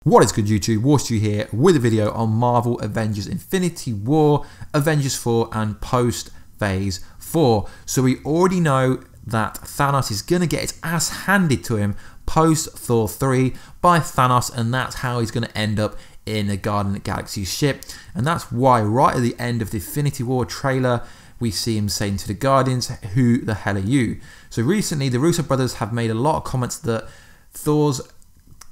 What is good, YouTube? Warstu here with a video on Marvel Avengers Infinity War, Avengers 4 and post Phase 4. So we already know that Thanos is going to get his ass handed to him post Thor 3 by Thanos, and that's how he's going to end up in a Guardian of the Galaxy ship. And that's why right at the end of the Infinity War trailer, we see him saying to the Guardians, "Who the hell are you?" So recently the Russo brothers have made a lot of comments that Thor's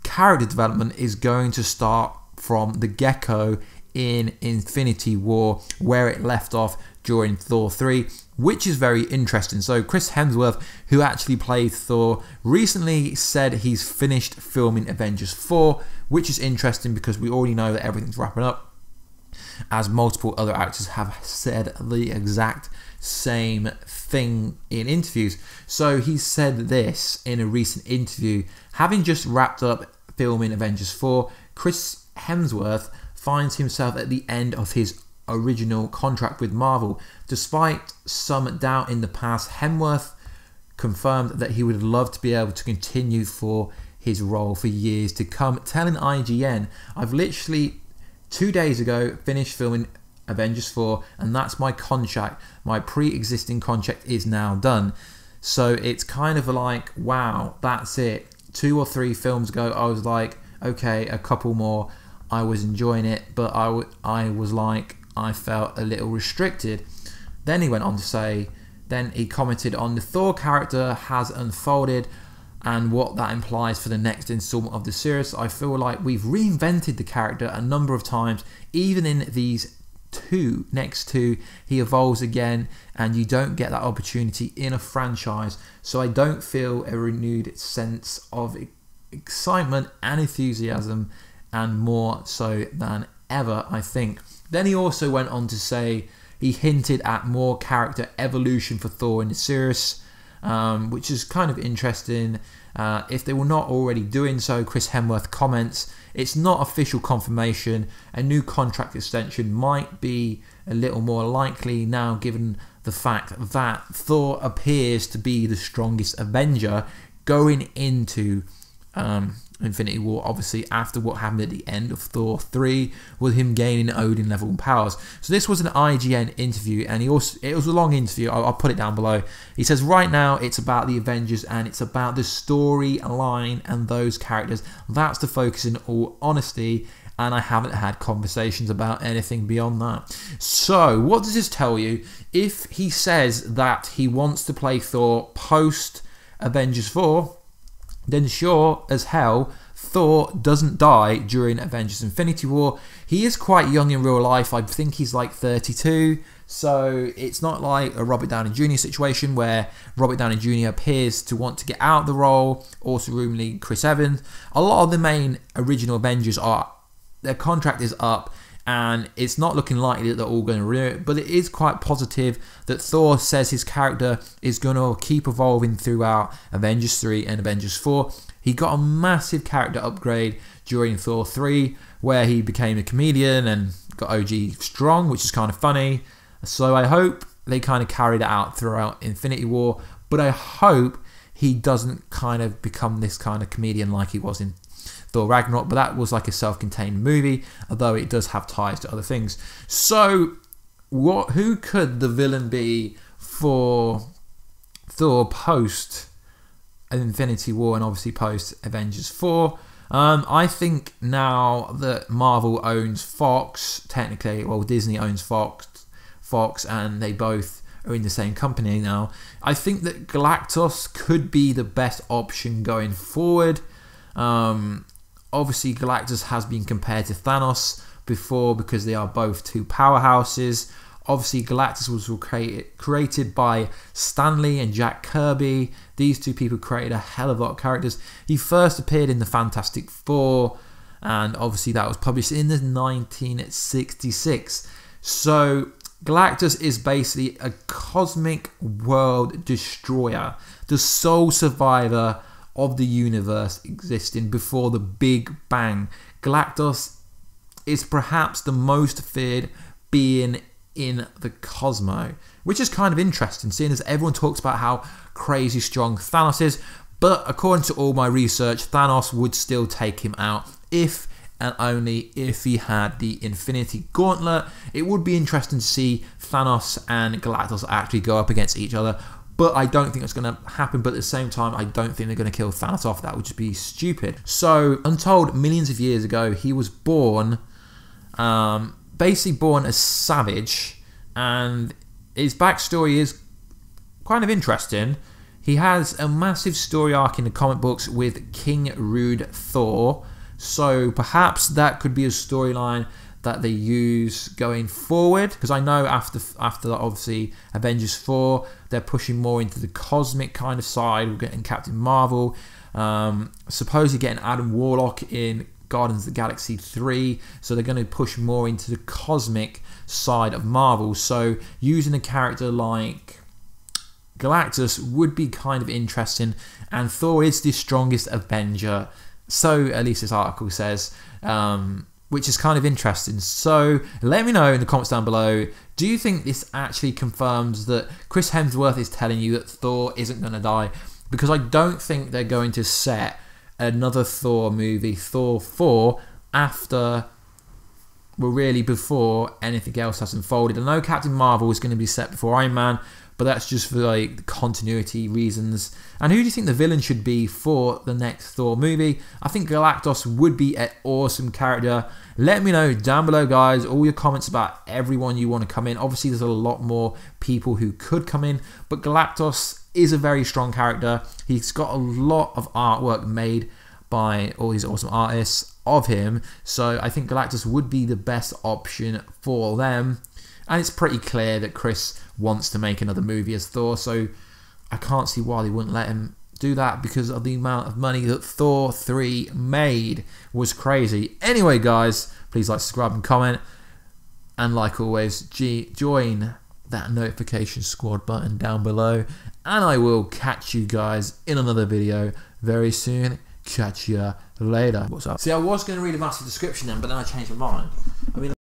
character development is going to start from the get-go in Infinity War, where it left off during Thor 3, which is very interesting. So Chris Hemsworth, who actually played Thor, recently said he's finished filming Avengers 4, which is interesting because we already know that everything's wrapping up, as multiple other actors have said the exact same thing in interviews. So he said this in a recent interview: having just wrapped up filming Avengers 4, Chris Hemsworth finds himself at the end of his original contract with Marvel. Despite some doubt in the past, Hemsworth confirmed that he would love to be able to continue for his role for years to come, telling IGN, "I've literally 2 days ago finished filming Avengers 4 and that's my contract. My pre-existing contract is now done." So it's kind of like, wow, that's it. 2 or 3 films ago I was like, okay, a couple more, I was enjoying it, but I was like, I felt a little restricted. Then he went on to say, then he commented on the Thor character has unfolded and what that implies for the next installment of the series. "I feel like we've reinvented the character a number of times. Even in these next two, he evolves again, and you don't get that opportunity in a franchise. So I don't feel a renewed sense of excitement and enthusiasm, and more so than ever, I think." Then he also went on to say he hinted at more character evolution for Thor in the series, which is kind of interesting. If they were not already doing so, Chris Hemsworth comments, "It's not official confirmation. A new contract extension might be a little more likely now, given the fact that Thor appears to be the strongest Avenger going into Infinity War, obviously after what happened at the end of Thor 3 with him gaining Odin level powers." So this was an IGN interview, and it was a long interview. I'll put it down below. He says, "Right now it's about the Avengers and it's about the storyline and those characters. That's the focus in all honesty, and I haven't had conversations about anything beyond that." So what does this tell you? If he says that he wants to play Thor post Avengers 4, then sure as hell Thor doesn't die during Avengers Infinity War. He is quite young in real life. I think he's like 32, so it's not like a Robert Downey Jr. situation where Robert Downey Jr. appears to want to get out of the role. Also rumoredly Chris Evans. A lot of the main original Avengers their contract is up, and it's not looking likely that they're all going to renew it, but it is quite positive that Thor says his character is going to keep evolving throughout Avengers 3 and Avengers 4. He got a massive character upgrade during Thor 3, where he became a comedian and got OG strong, which is kind of funny. So I hope they kind of carry that out throughout Infinity War, but I hope he doesn't kind of become this kind of comedian like he was in Thor Ragnarok, but that was like a self-contained movie, although it does have ties to other things. So who could the villain be for Thor post Infinity War and obviously post Avengers 4? I think now that Marvel owns Fox, technically, well, Disney owns Fox, and they both are in the same company now, I think that Galactus could be the best option going forward. Obviously Galactus has been compared to Thanos before because they are both two powerhouses. Obviously Galactus was created by Stan Lee and Jack Kirby. These two people created a hell of a lot of characters. He first appeared in the Fantastic Four, and obviously that was published in the 1966. So Galactus is basically a cosmic world destroyer, the sole survivor of the universe existing before the Big Bang. Galactus is perhaps the most feared being in the cosmos, which is kind of interesting, seeing as everyone talks about how crazy strong Thanos is, but according to all my research, Thanos would still take him out if and only if he had the Infinity Gauntlet. It would be interesting to see Thanos and Galactus actually go up against each other, but I don't think it's going to happen. But at the same time, I don't think they're going to kill Thanos off. That would just be stupid. So, untold millions of years ago, he was born, basically born as Savage, and his backstory is kind of interesting. He has a massive story arc in the comic books with King Rude Thor, so perhaps that could be a storyline that they use going forward, because I know after obviously Avengers 4, they're pushing more into the cosmic kind of side. We're getting Captain Marvel, supposedly getting Adam Warlock in Guardians of the Galaxy 3, so they're going to push more into the cosmic side of Marvel. So using a character like Galactus would be kind of interesting, and Thor is the strongest Avenger, so at least this article says, which is kind of interesting. So let me know in the comments down below, do you think this actually confirms that Chris Hemsworth is telling you that Thor isn't going to die? Because I don't think they're going to set another Thor movie, Thor 4, after, well, really before anything else has unfolded. I know Captain Marvel is going to be set before Iron Man, but that's just for like continuity reasons. And who do you think the villain should be for the next Thor movie? I think Galactus would be an awesome character. Let me know down below, guys, all your comments about everyone you want to come in. Obviously, there's a lot more people who could come in, but Galactus is a very strong character. He's got a lot of artwork made by all these awesome artists of him, so I think Galactus would be the best option for them. And it's pretty clear that Chris wants to make another movie as Thor, so I can't see why they wouldn't let him do that, because of the amount of money that Thor 3 made was crazy. Anyway, guys, please like, subscribe and comment, and like always, join that notification squad button down below, and I will catch you guys in another video very soon. Catch ya later. What's up? See, I was going to read a massive description then, but then I changed my mind. I mean,